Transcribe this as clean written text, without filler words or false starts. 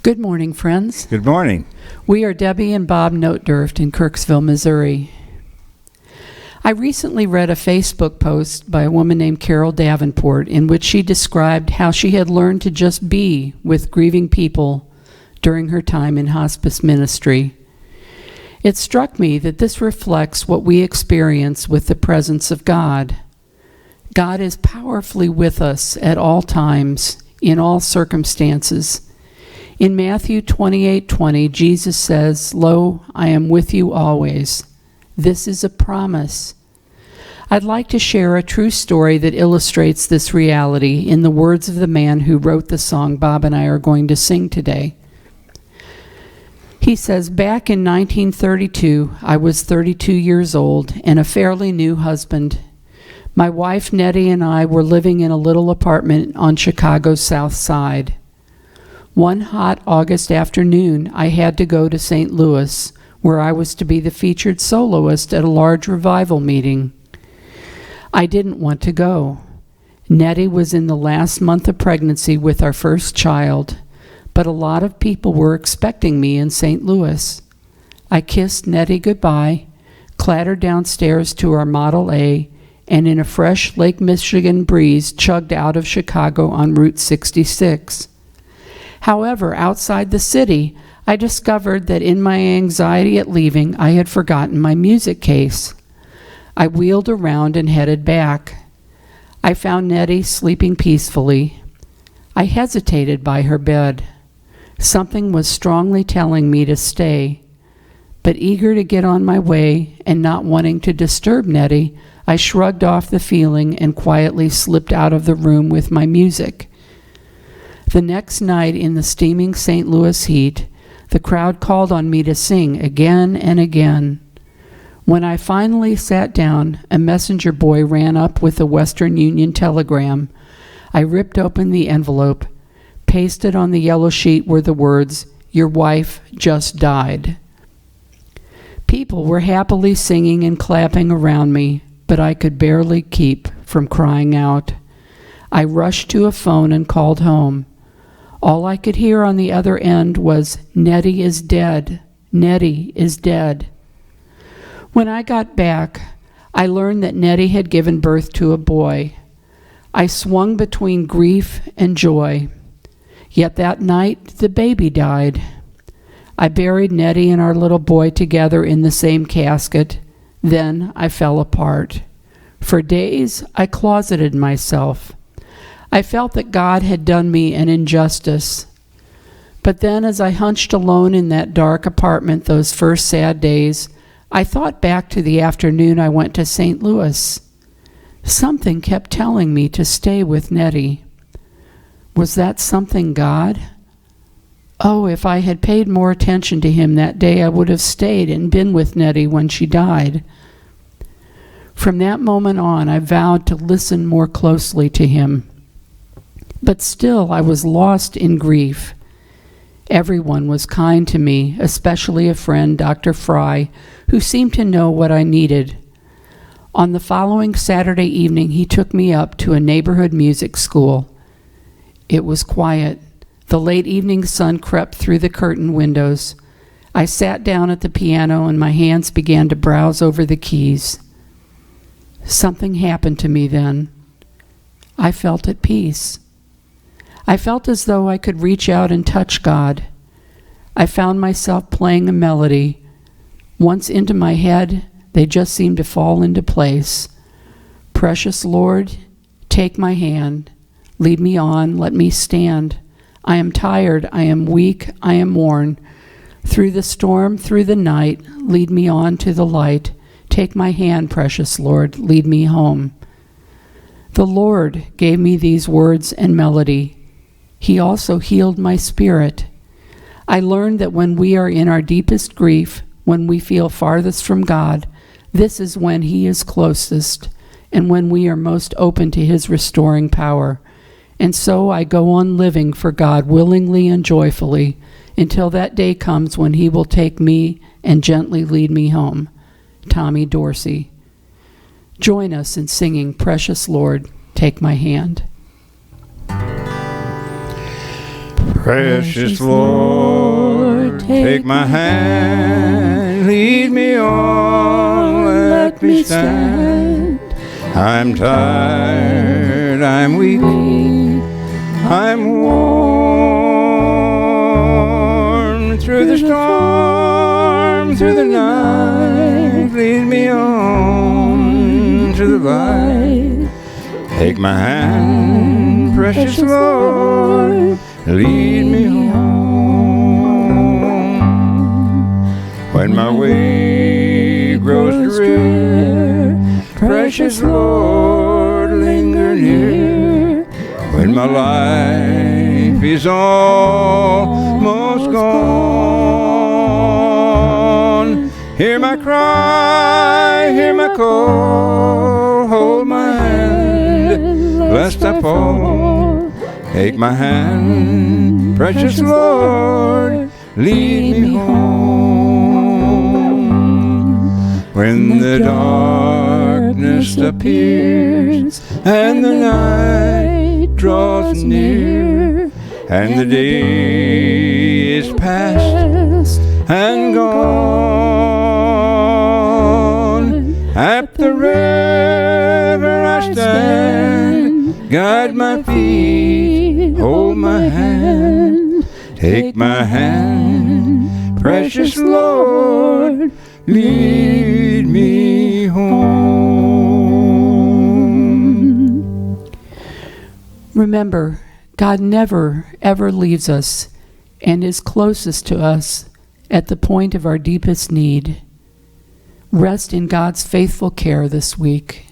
Good morning, friends. Good morning. We are Debbie and Bob Nothdurft in Kirksville, Missouri. I recently read a Facebook post by a woman named Carol Davenport in which she described how she had learned to just be with grieving people during her time in hospice ministry. It struck me that this reflects what we experience with the presence of God. God is powerfully with us at all times, in all circumstances. In Matthew 28:20, Jesus says, "Lo, I am with you always." This is a promise. I'd like to share a true story that illustrates this reality in the words of the man who wrote the song Bob and I are going to sing today. He says, "Back in 1932, I was 32 years old and a fairly new husband. My wife Nettie and I were living in a little apartment on Chicago's South Side. One hot August afternoon, I had to go to St. Louis, where I was to be the featured soloist at a large revival meeting. I didn't want to go. Nettie was in the last month of pregnancy with our first child, but a lot of people were expecting me in St. Louis. I kissed Nettie goodbye, clattered downstairs to our Model A, and in a fresh Lake Michigan breeze chugged out of Chicago on Route 66. However, outside the city, I discovered that in my anxiety at leaving, I had forgotten my music case. I wheeled around and headed back. I found Nettie sleeping peacefully. I hesitated by her bed. Something was strongly telling me to stay. But eager to get on my way and not wanting to disturb Nettie, I shrugged off the feeling and quietly slipped out of the room with my music. The next night in the steaming St. Louis heat, the crowd called on me to sing again and again. When I finally sat down, a messenger boy ran up with a Western Union telegram. I ripped open the envelope. Pasted on the yellow sheet were the words, "Your wife just died." People were happily singing and clapping around me, but I could barely keep from crying out. I rushed to a phone and called home. All I could hear on the other end was, "Nettie is dead. Nettie is dead." When I got back, I learned that Nettie had given birth to a boy. I swung between grief and joy. Yet that night, the baby died. I buried Nettie and our little boy together in the same casket. Then I fell apart. For days, I closeted myself. I felt that God had done me an injustice. But then as I hunched alone in that dark apartment those first sad days, I thought back to the afternoon I went to St. Louis. Something kept telling me to stay with Nettie. Was that something God? Oh, if I had paid more attention to him that day, I would have stayed and been with Nettie when she died. From that moment on, I vowed to listen more closely to him. But still, I was lost in grief. Everyone was kind to me, especially a friend, Dr. Fry, who seemed to know what I needed. On the following Saturday evening, he took me up to a neighborhood music school. It was quiet. The late evening sun crept through the curtain windows. I sat down at the piano and my hands began to browse over the keys. Something happened to me then. I felt at peace. I felt as though I could reach out and touch God. I found myself playing a melody. Once into my head, they just seemed to fall into place. Precious Lord, take my hand. Lead me on, let me stand. I am tired, I am weak, I am worn. Through the storm, through the night, lead me on to the light. Take my hand, precious Lord, lead me home. The Lord gave me these words and melody. He also healed my spirit. I learned that when we are in our deepest grief, when we feel farthest from God, this is when He is closest and when we are most open to His restoring power. And so I go on living for God willingly and joyfully until that day comes when He will take me and gently lead me home. Tommy Dorsey. Join us in singing, "Precious Lord, Take My Hand." Precious Lord, take my hand, lead me on, let me stand. I'm tired, I'm weak, I'm worn. Through the storm, through the night, lead me on to the light. Take my hand, precious Lord, lead me home. When my way grows drear, precious Lord, linger near. When my life is almost gone, hear my cry, hear my call, hold my hand, lest I fall. Take my hand, precious Lord, lead me home. When the darkness appears and the night draws near, and the day is past and gone, at the river I stand, guide my feet, hold my hand, take my hand, precious Lord, lead me home. Remember, God never, ever leaves us and is closest to us at the point of our deepest need. Rest in God's faithful care this week.